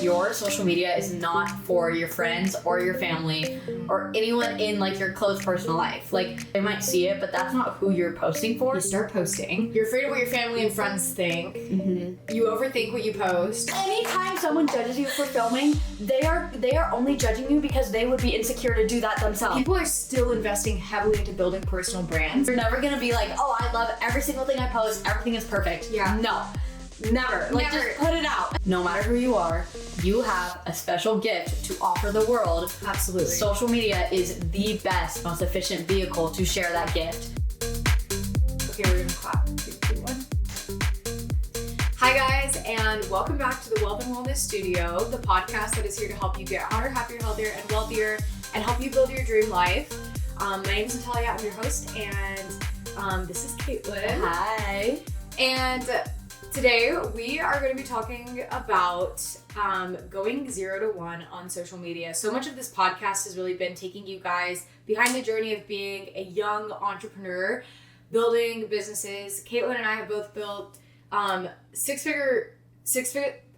Your social media is not for your friends or your family or anyone in like your close personal life. Like they might see it, but that's not who you're posting for. You start posting. You're afraid of what your family and friends think. Mm-hmm. You overthink what you post. Anytime someone judges you for filming, they are only judging you because they would be insecure to do that themselves. People are still investing heavily into building personal brands. You're never gonna be like, oh, I love every single thing I post. Everything is perfect. Yeah. No. Never. Like, Never. just put it out. No matter who you are, you have a special gift to offer the world. Absolutely. Social media is the best, most efficient vehicle to share that gift. Okay, we're gonna clap. 3, 2, 1. Hi guys, and welcome back to the Wealth and Wellness Studio, the podcast that is here to help you get hotter, happier, healthier, and wealthier, and help you build your dream life. My name is Natalia, I'm your host, and this is Caitlin. Hi. And today we are going to be talking about going 0 to 1 on social media. So much of this podcast has really been taking you guys behind the journey of being a young entrepreneur, building businesses. Caitlin and I have both built six-figure,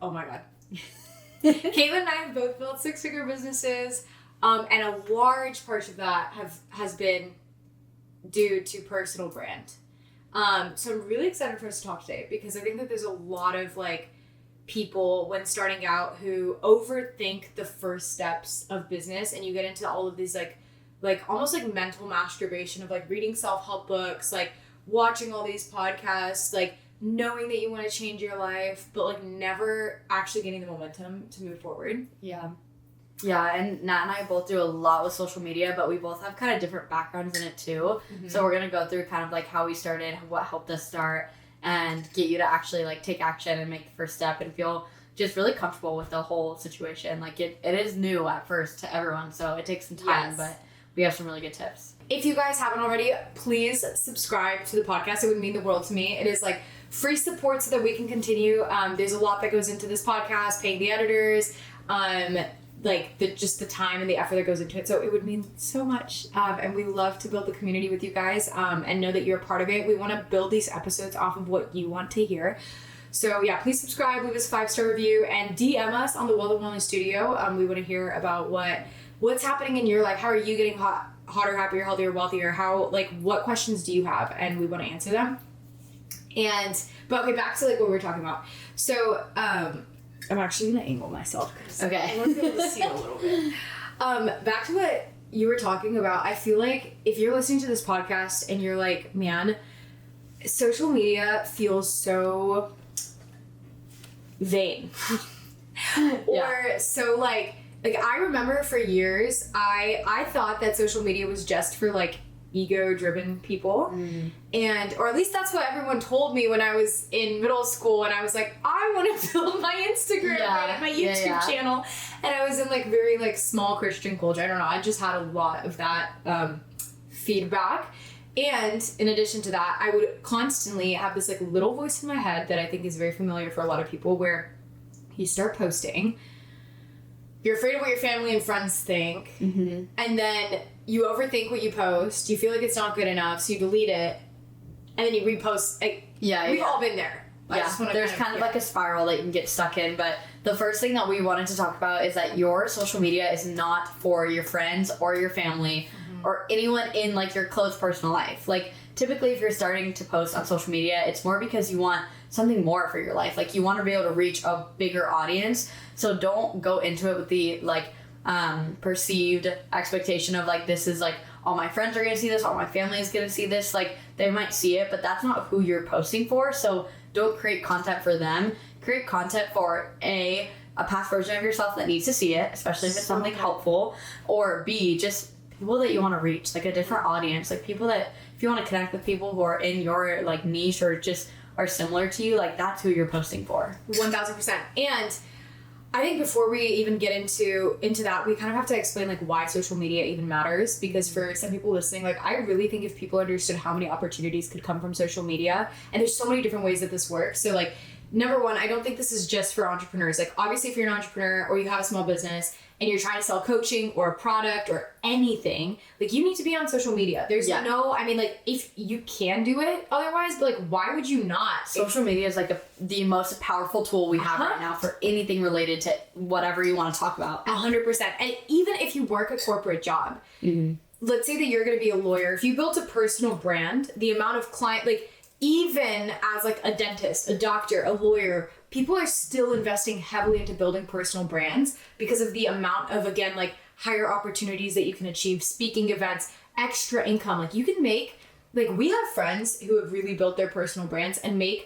oh my God. Caitlin and I have both built six-figure businesses, and a large part of that has been due to personal brand. So I'm really excited for us to talk today because I think that there's a lot of like people when starting out who overthink the first steps of business, and you get into all of these like almost like mental masturbation of like reading self-help books, like watching all these podcasts, like knowing that you want to change your life, but like never actually getting the momentum to move forward. Yeah, and Nat and I both do a lot with social media, but we both have kind of different backgrounds in it too. Mm-hmm. So we're going to go through kind of like how we started, what helped us start, and get you to actually like take action and make the first step and feel just really comfortable with the whole situation. Like it is new at first to everyone, so it takes some time, but we have some really good tips. If you guys haven't already, please subscribe to the podcast. It would mean the world to me. It is like free support so that we can continue. There's a lot that goes into this podcast, paying the editors, like just the time and the effort that goes into it. So it would mean so much. And we love to build the community with you guys and know that you're a part of it. We want to build these episodes off of what you want to hear. So yeah, please subscribe, leave us a 5-star review, and DM us on the Wealth and Wellness Studio. We want to hear about what's happening in your life. How are you getting hotter, happier, healthier, wealthier? What questions do you have? And we want to answer them. But okay, back to like what we were talking about. So, I'm actually gonna angle myself because I want to be able to see a little bit. Back to what you were talking about. I feel like if you're listening to this podcast and you're like, man, social media feels so vain, or so like I remember for years I thought that social media was just for like ego-driven people, or at least that's what everyone told me when I was in middle school, and I was like, I want to build my Instagram, my YouTube channel, and I was in like very like small Christian culture. I don't know, I just had a lot of that feedback, and in addition to that, I would constantly have this like little voice in my head that I think is very familiar for a lot of people, where you start posting, you're afraid of what your family and friends think, and then you overthink what you post, you feel like it's not good enough, so you delete it, and then you repost. We've all been there. There's kind of like a spiral that you can get stuck in, but the first thing that we wanted to talk about is that your social media is not for your friends or your family or anyone in like your close personal life. Like typically if you're starting to post on social media, it's more because you want something more for your life. Like you want to be able to reach a bigger audience. So don't go into it with the like perceived expectation of like, this is like, all my friends are gonna see this, all my family is gonna see this. Like they might see it, but that's not who you're posting for. So don't create content for them. Create content for a past version of yourself that needs to see it, especially if it's something helpful, or B, just people that you want to reach, like a different audience, like people that, if you want to connect with people who are in your like niche or just are similar to you, like that's who you're posting for. 1000%. And I think before we even get into that, we kind of have to explain like why social media even matters, because for some people listening, like I really think if people understood how many opportunities could come from social media, and there's so many different ways that this works. So like number one, I don't think this is just for entrepreneurs. Like, obviously, if you're an entrepreneur or you have a small business and you're trying to sell coaching or a product or anything, like, you need to be on social media. There's no, I mean, like, if you can do it otherwise, but like, why would you not? Social media is like the most powerful tool we have right now for anything related to whatever you want to talk about. 100%. And even if you work a corporate job, let's say that you're going to be a lawyer. If you built a personal brand, the amount of client, like, even as like a dentist, a doctor, a lawyer, people are still investing heavily into building personal brands because of the amount of, again, like, higher opportunities that you can achieve, speaking events, extra income. Like, you can make, like, we have friends who have really built their personal brands and they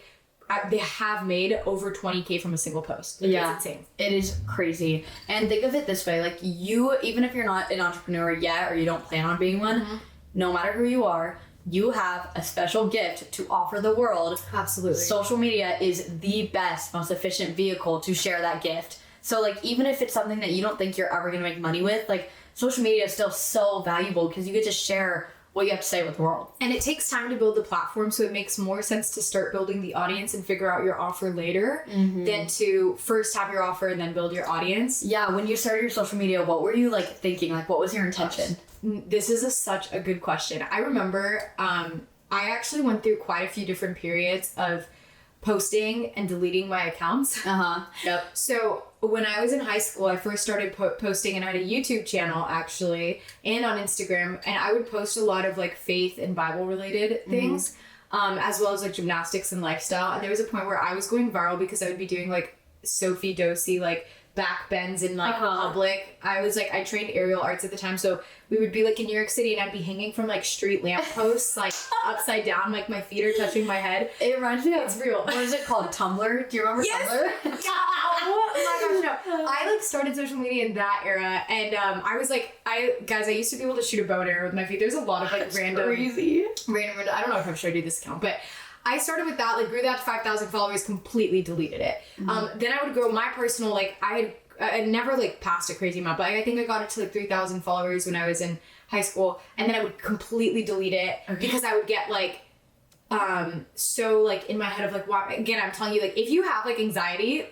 have made over 20K from a single post. Like, it's insane. It is crazy. And think of it this way, like, you, even if you're not an entrepreneur yet or you don't plan on being one, no matter who you are, you have a special gift to offer the world. Absolutely. Social media is the best, most efficient vehicle to share that gift. So, like, even if it's something that you don't think you're ever going to make money with, like, social media is still so valuable because you get to share what you have to say with the world. And it takes time to build the platform, so it makes more sense to start building the audience and figure out your offer later than to first have your offer and then build your audience. Yeah, when you started your social media, what were you, like, thinking? Like, what was your intention? This is such a good question. I remember I actually went through quite a few different periods of posting and deleting my accounts. Yep. So when I was in high school, I first started posting, and I had a YouTube channel actually, and on Instagram, and I would post a lot of like faith and Bible related things, as well as like gymnastics and lifestyle. And there was a point where I was going viral because I would be doing like Sophie Dosey, like back bends in like public. I trained aerial arts at the time, so we would be like in New York City and I'd be hanging from like street lampposts, like upside down, like my feet are touching my head. It reminds me of, it's real. What is it called? Tumblr? Do you remember Tumblr? Oh my gosh, no. I like started social media in that era, and I was like, I used to be able to shoot a bow and arrow with my feet. There's a lot of like random, I don't know if I've showed you this account, but I started with that, like grew that to 5,000 followers, completely deleted it. Then I would grow my personal, like I never like passed a crazy amount, but I think I got it to like 3,000 followers when I was in high school, and then I would completely delete it because I would get like, so like in my head of like, why, again, I'm telling you, like, if you have like anxiety,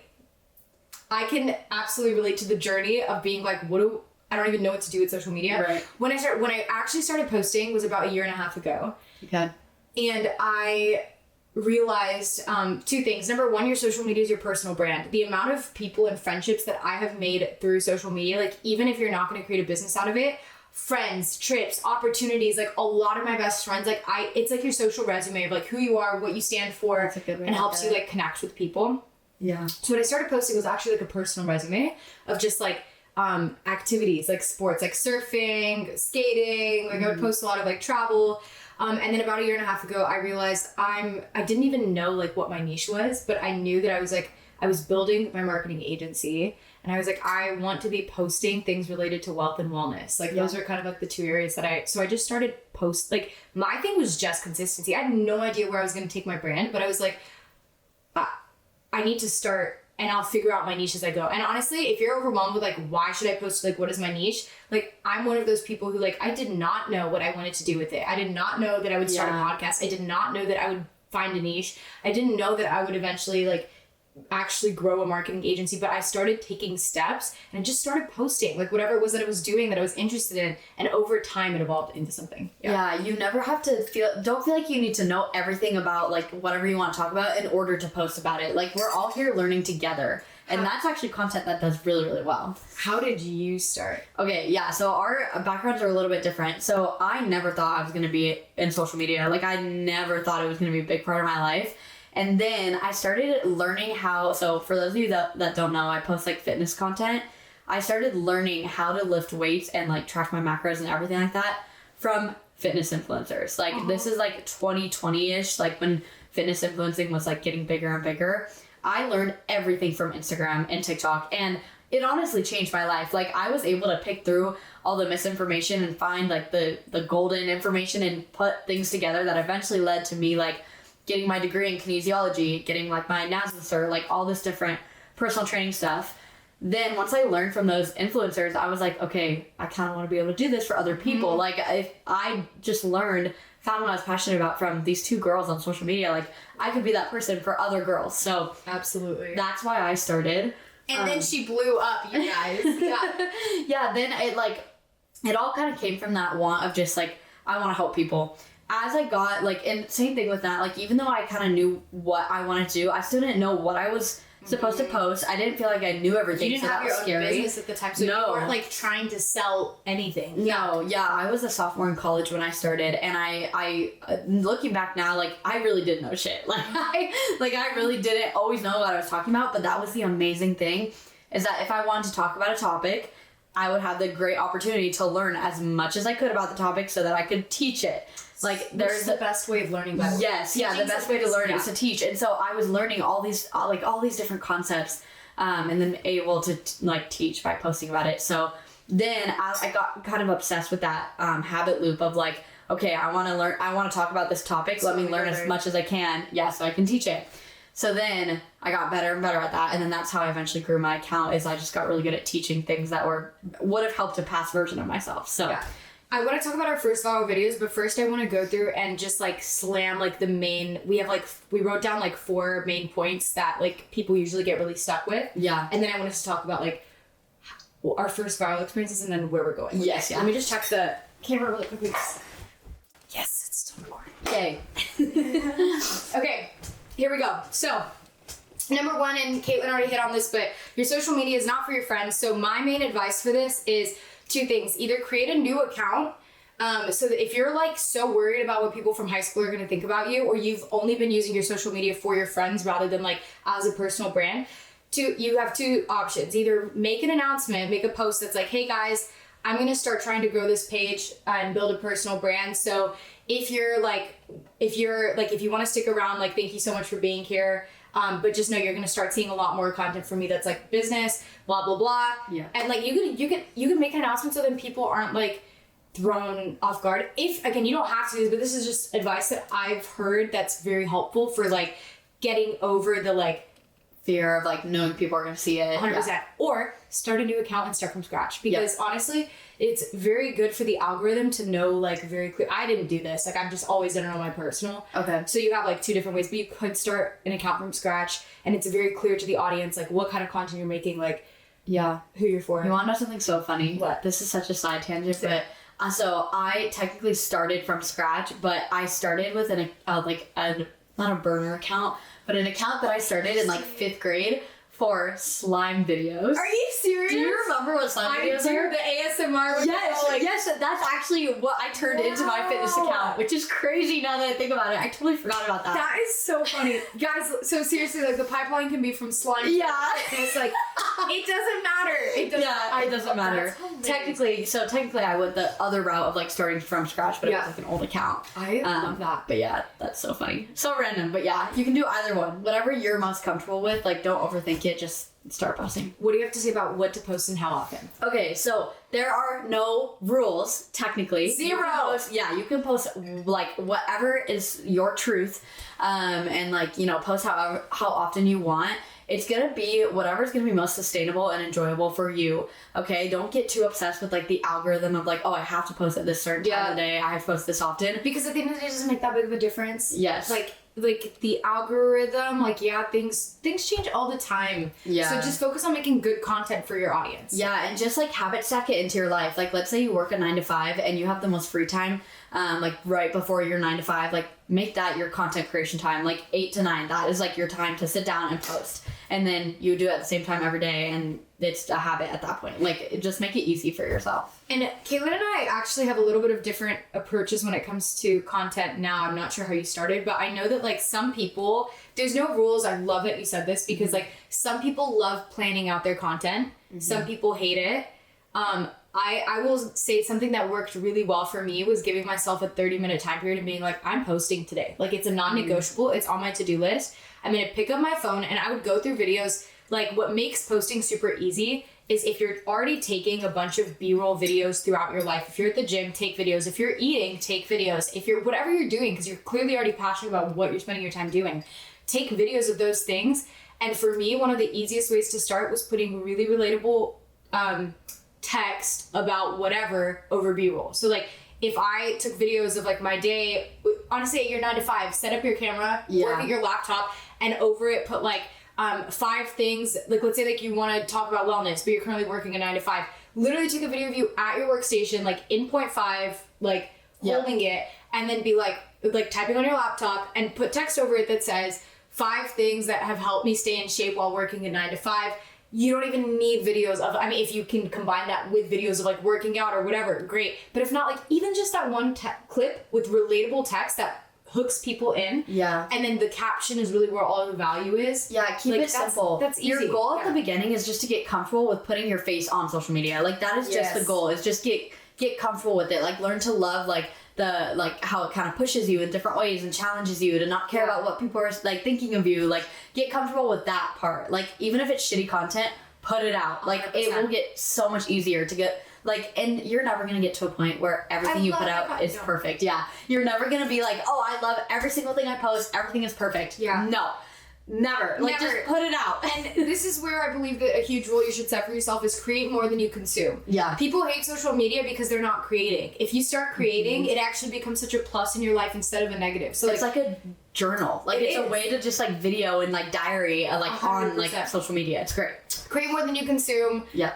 I can absolutely relate to the journey of being like, I don't even know what to do with social media. Right. When I actually started posting was about 1.5 years ago. Okay. And I realized two things. Number one, your social media is your personal brand. The amount of people and friendships that I have made through social media, like even if you're not going to create a business out of it, friends, trips, opportunities, like a lot of my best friends, like it's like your social resume of like who you are, what you stand for, and helps you like connect with people. Yeah. So what I started posting was actually like a personal resume of just like activities, like sports, like surfing, skating. Like I would post a lot of like travel. And then about 1.5 years ago, I realized I didn't even know like what my niche was, but I knew that I was building my marketing agency, and I was like, I want to be posting things related to wealth and wellness. Like those are kind of like the two areas that so I just started like my thing was just consistency. I had no idea where I was going to take my brand, but I was like, I need to start, and I'll figure out my niche as I go. And honestly, if you're overwhelmed with like, why should I post, like, what is my niche? Like, I'm one of those people who like, I did not know what I wanted to do with it. I did not know that I would start a podcast. I did not know that I would find a niche. I didn't know that I would eventually like actually grow a marketing agency, but I started taking steps and I just started posting like whatever it was that I was doing that I was interested in, and over time it evolved into something. Yeah, you never have to don't feel like you need to know everything about like whatever you want to talk about in order to post about it. Like, we're all here learning together, and that's actually content that does really, really well. How did you start? Okay, yeah, so our backgrounds are a little bit different. So I never thought I was going to be in social media. Like, I never thought it was going to be a big part of my life. And then I started learning how, so for those of you that don't know, I post like fitness content. I started learning how to lift weights and like track my macros and everything like that from fitness influencers. Like this is like 2020-ish, like when fitness influencing was like getting bigger and bigger. I learned everything from Instagram and TikTok, and it honestly changed my life. Like, I was able to pick through all the misinformation and find like the golden information and put things together that eventually led to me like getting my degree in kinesiology, getting like my NASM cert, like all this different personal training stuff. Then once I learned from those influencers, I was like, okay, I kind of want to be able to do this for other people. Like, I just learned found what I was passionate about from these two girls on social media. Like, I could be that person for other girls. So absolutely. that's why I started. And then she blew up, you guys. Yeah. Yeah, then it all kind of came from that want of just like, I want to help people. As I got like, and same thing with that, like, even though I kind of knew what I wanted to do, I still didn't know what I was supposed to post. I didn't feel like I knew everything. You didn't have your own business at the time, so you weren't like trying to sell anything. No, yeah, I was a sophomore in college when I started, and I looking back now, like, I really didn't know shit. Like I really didn't always know what I was talking about. But that was the amazing thing, is that if I wanted to talk about a topic, I would have the great opportunity to learn as much as I could about the topic so that I could teach it. Like, there's the best way of learning, by the way. Yes, yeah, the best way to learn is to teach. And so I was learning all these different concepts, and then able to like teach by posting about it. So then I got kind of obsessed with that habit loop of like, okay, I want to learn, I want to talk about this topic. Let me learn as much as I can, so I can teach it. So then I got better and better at that, and then that's how I eventually grew my account. Is I just got really good at teaching things that would have helped a past version of myself. So. Yeah. I want to talk about our first viral videos, but first I want to go through and just like slam like the main, we wrote down like 4 main points that like people usually get really stuck with. Yeah. And then I want us to talk about like our first viral experiences and then where we're going. Yes, yeah. Let me just check the camera really quickly. Yes, it's still recording. Okay. Okay, here we go. So, number 1, and Caitlin already hit on this, but your social media is not for your friends. So my main advice for this is 2 things. Either create a new account, so that if you're like so worried about what people from high school are going to think about you, or you've only been using your social media for your friends rather than like as a personal brand, you have 2 options. Either make an announcement, make a post that's like, hey guys, I'm going to start trying to grow this page and build a personal brand. So if you want to stick around, like, thank you so much for being here. But just know you're gonna start seeing a lot more content from me that's like business, blah blah blah. Yeah. And like you can make an announcement so then people aren't like thrown off guard. If again, you don't have to do this, but this is just advice that I've heard that's very helpful for like getting over the like fear of like knowing people are gonna see it. 100%. Yeah. Or start a new account and start from scratch, because honestly, it's very good for the algorithm to know like very clear. I didn't do this. Like, I've just always done it on my personal. Okay. So you have like 2 different ways, but you could start an account from scratch, and it's very clear to the audience like what kind of content you're making, like who you're for. You want to know something so funny? What? This is such a side tangent, but so I technically started from scratch, but I started with not a burner account, but an account that I started in like 5th grade for slime videos. Are you serious? Do you remember what slime videos are? The ASMR. Yes, that's actually what I turned into my fitness account, which is crazy now that I think about it. I totally forgot about that. That is so funny. Guys, so seriously, like, the pipeline can be from slime. Yeah. It's like, it doesn't matter. It doesn't matter. Technically, I went the other route of like starting from scratch, but it was like an old account. I love that. But yeah, that's so funny. So random, but yeah, you can do either one. Whatever you're most comfortable with, like, don't overthink it, just start posting. What do you have to say about what to post and how often? Okay, so there are no rules, technically. 0! You can post like whatever is your truth, and like, post how often you want. It's gonna be whatever's gonna be most sustainable and enjoyable for you. Okay, don't get too obsessed with like the algorithm of like, oh, I have to post at this certain time of the day. I have to post this often. Because at the end of the day, it doesn't make that big of a difference. Yes. Like the algorithm, like, things change all the time. Yeah. So just focus on making good content for your audience. Yeah, and just like habit stack it into your life. Like, let's say you work a 9 to 5 and you have the most free time, like right before your 9 to 5, like make that your content creation time, like 8 to 9. That is like your time to sit down and post. And then you do it at the same time every day, and it's a habit at that point. Like, just make it easy for yourself. And Caitlin and I actually have a little bit of different approaches when it comes to content now. I'm not sure how you started, but I know that like some people, there's no rules. I love that you said this, because like some people love planning out their content. Mm-hmm. Some people hate it. I will say something that worked really well for me was giving myself a 30-minute time period and being like, I'm posting today. Like, it's a non-negotiable. It's on my to-do list. I'm going to pick up my phone and I would go through videos. Like, what makes posting super easy is if you're already taking a bunch of B-roll videos throughout your life. If you're at the gym, take videos. If you're eating, take videos. If you're whatever you're doing, because you're clearly already passionate about what you're spending your time doing, take videos of those things. And for me, one of the easiest ways to start was putting really relatable text about whatever over B-roll. So like, if I took videos of like my day, honestly, at your 9 to 5, set up your camera, work at your laptop, and over it put like 5 things. Like let's say like you want to talk about wellness, but you're currently working a 9 to 5. Literally take a video of you at your workstation, like in 0.5, like holding it, and then be like typing on your laptop and put text over it that says 5 things that have helped me stay in shape while working a 9 to 5. You don't even need videos of, I mean, if you can combine that with videos of like working out or whatever, great. But if not, like even just that one clip with relatable text that hooks people in. Yeah. And then the caption is really where all the value is. Yeah, keep it simple. That's easy. Your goal at the beginning is just to get comfortable with putting your face on social media. Like that is just the goal. Is just get comfortable with it. Like learn to love like the like how it kind of pushes you in different ways and challenges you to not care about what people are like thinking of you. Like get comfortable with that part. Like even if it's shitty content, put it out. Like 100%. It will get so much easier to get like, and you're never gonna get to a point where everything you put out is perfect. Yeah, you're never gonna be like, oh, I love every single thing I post. Everything is perfect. Yeah, no. Never. Like, just put it out. And this is where I believe that a huge rule you should set for yourself is create more than you consume. Yeah. People hate social media because they're not creating. If you start creating, it actually becomes such a plus in your life instead of a negative. So it's like a journal. Like it's a way to just like video and like diary like 100%. On like social media. It's great. Create more than you consume. Yeah.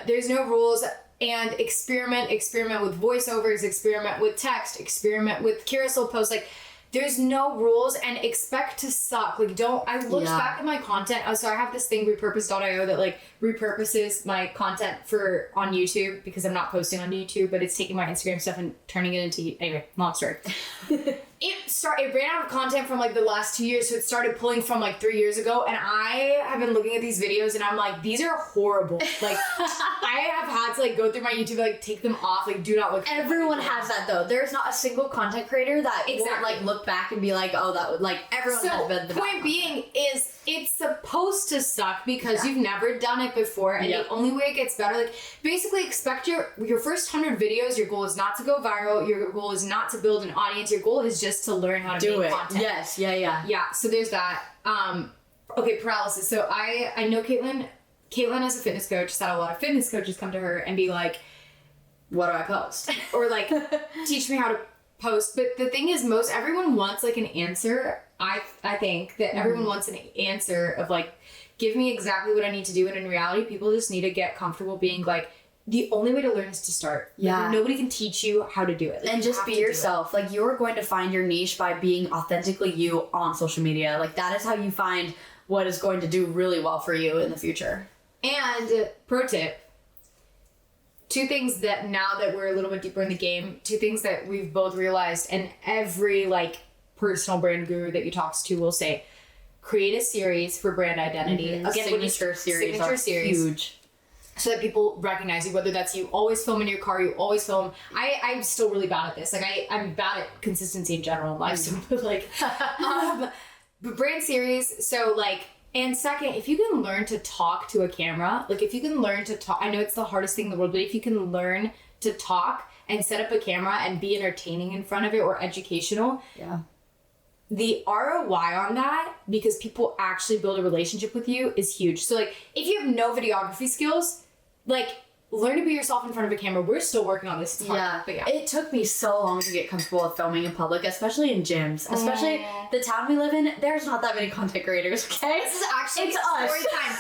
There's no rules. And experiment with voiceovers, experiment with text, experiment with carousel posts. Like, there's no rules, and expect to suck. Like, I looked back at my content. So I have this thing, repurpose.io, that like repurposes my content on YouTube because I'm not posting on YouTube, but it's taking my Instagram stuff and turning it into, anyway, long story. It ran out of content from like the last 2 years, so it started pulling from like 3 years ago, and I have been looking at these videos and I'm like, these are horrible. Like, I have had to like go through my YouTube, like take them off, like do not look. Everyone has that though. There's not a single content creator that won't like look back and be like, oh, that would like everyone has been the point being is it's supposed to suck because you've never done it before, and the only way it gets better, like basically expect your first 100 videos, your goal is not to go viral, your goal is not to build an audience, your goal is just to learn how to make content. Yes, yeah, so there's that. Okay, paralysis. So I know Caitlin is a fitness coach, so a lot of fitness coaches come to her and be like, what do I post? Or like, teach me how to post. But the thing is, everyone wants like an answer. I think that everyone wants an answer of like, give me exactly what I need to do. And in reality, people just need to get comfortable being like, the only way to learn is to start. Like, nobody can teach you how to do it. Like, and just be yourself. Like, you're going to find your niche by being authentically you on social media. Like, that is how you find what is going to do really well for you in the future. And pro tip, 2 things that now that we're a little bit deeper in the game, 2 things that we've both realized, and every like personal brand guru that you talk to will say, create a series for brand identity. Again, signature series huge. So that people recognize you, whether that's you always film in your car, you always film. I'm still really bad at this. Like I'm bad at consistency in general in life. So like, but brand series. So like, and second, if you can learn to talk to a camera, like if you can learn to talk, I know it's the hardest thing in the world, but if you can learn to talk and set up a camera and be entertaining in front of it or educational. Yeah. The ROI on that, because people actually build a relationship with you, is huge. So like, if you have no videography skills, like learn to be yourself in front of a camera. We're still working on this. It's hard, but it took me so long to get comfortable with filming in public, especially in gyms. Especially the town we live in, there's not that many content creators, okay? This is actually it's story us. time.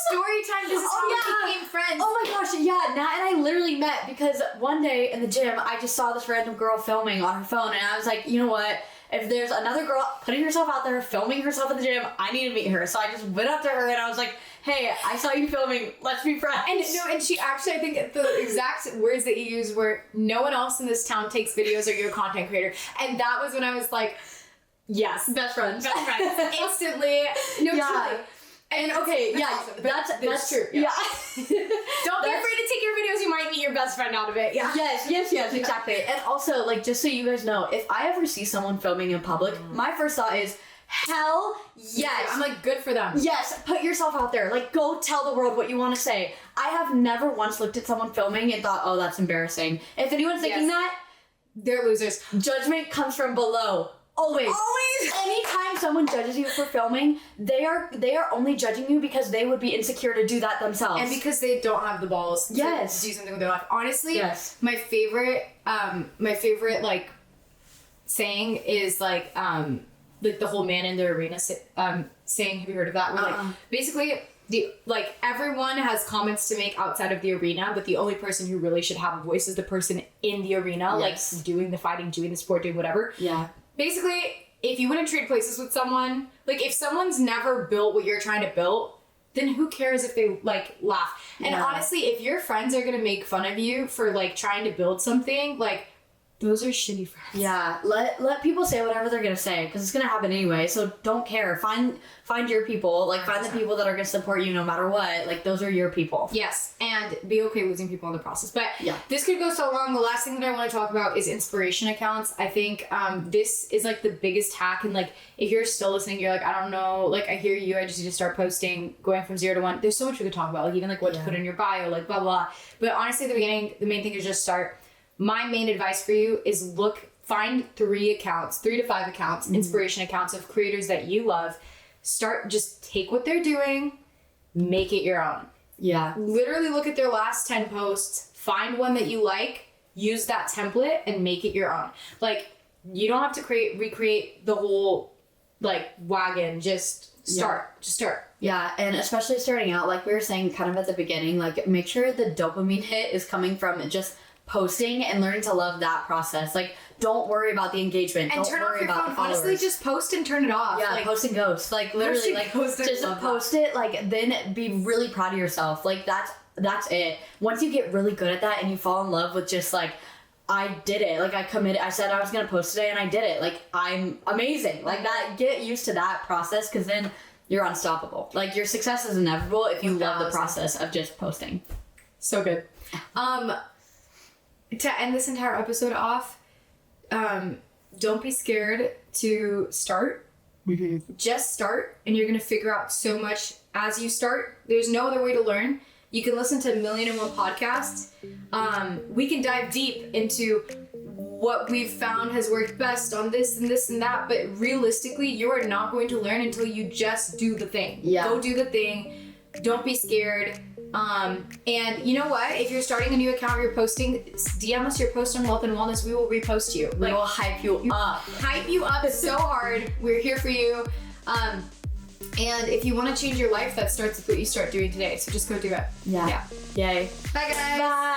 Story time. This is how we became friends. Oh my gosh, yeah. Nat and I literally met because one day in the gym, I just saw this random girl filming on her phone, and I was like, you know what? If there's another girl putting herself out there, filming herself in the gym, I need to meet her. So I just went up to her and I was like, hey, I saw you filming. Let's be friends. And she actually, I think the exact words that you used were, no one else in this town takes videos or you're a content creator. And that was when I was like, yes, best friends. Instantly. No, truly. And okay, awesome. That's true. Yeah. Don't be afraid to take your videos. You might meet your best friend out of it. Yeah. Yes, exactly. And also, like, just so you guys know, if I ever see someone filming in public, my first thought is, hell yes. I'm like, good for them. Yes, put yourself out there. Like, go tell the world what you want to say. I have never once looked at someone filming and thought, oh, that's embarrassing. If anyone's thinking that, they're losers. Judgment comes from below. Always. Anytime someone judges you for filming, they are only judging you because they would be insecure to do that themselves. And because they don't have the balls to do something with their life. Honestly, my favorite like saying is like the whole man in the arena saying. Have you heard of that? Where, like, basically everyone has comments to make outside of the arena, but the only person who really should have a voice is the person in the arena, like doing the fighting, doing the sport, doing whatever. Yeah. Basically, if you wouldn't trade places with someone, like if someone's never built what you're trying to build, then who cares if they like laugh? And honestly, if your friends are gonna make fun of you for like trying to build something, like those are shitty friends. Yeah, let people say whatever they're gonna say because it's gonna happen anyway. So don't care. Find your people. Like find the people that are gonna support you no matter what. Like those are your people. Yes, and be okay losing people in the process. But yeah, this could go so long. The last thing that I want to talk about is inspiration accounts. I think this is like the biggest hack. And like if you're still listening, you're like, I don't know. Like I hear you. I just need to start posting, going from 0 to 1. There's so much we could talk about. Like even like what to put in your bio, like blah blah. But honestly, at the beginning, the main thing is just start. My main advice for you is find 3 to 5 accounts, inspiration accounts of creators that you love. Just take what they're doing, make it your own. Yeah. Literally look at their last 10 posts, find one that you like, use that template and make it your own. Like you don't have to recreate the whole like wagon, just start. Yeah, and especially starting out, like we were saying kind of at the beginning, like make sure the dopamine hit is coming from just posting and learning to love that process. Like don't worry about the engagement. And don't turn worry off your about phone. the followers. Honestly, just post and turn it off. Yeah, like, post and ghost. Like literally like just post it, like then be really proud of yourself. Like that's it. Once you get really good at that and you fall in love with just like I did it. Like I committed. I said I was gonna post today and I did it. Like I'm amazing. Like that. Get used to that process because then you're unstoppable. Like your success is inevitable if you love the process of just posting. So good. To end this entire episode off, don't be scared to start. Mm-hmm. Just start, and you're gonna figure out so much as you start. There's no other way to learn. You can listen to 1,000,001 podcasts. We can dive deep into what we've found has worked best on this and this and that, but realistically, you are not going to learn until you just do the thing. Yeah. Go do the thing. Don't be scared. And you know what? If you're starting a new account, you're posting, DM us your post on Wealth and Wellness. We will repost you. We will hype you up. Hype you up so hard. We're here for you. And if you want to change your life, that starts with what you start doing today. So just go do it. Yeah. Yay. Bye, guys. Bye.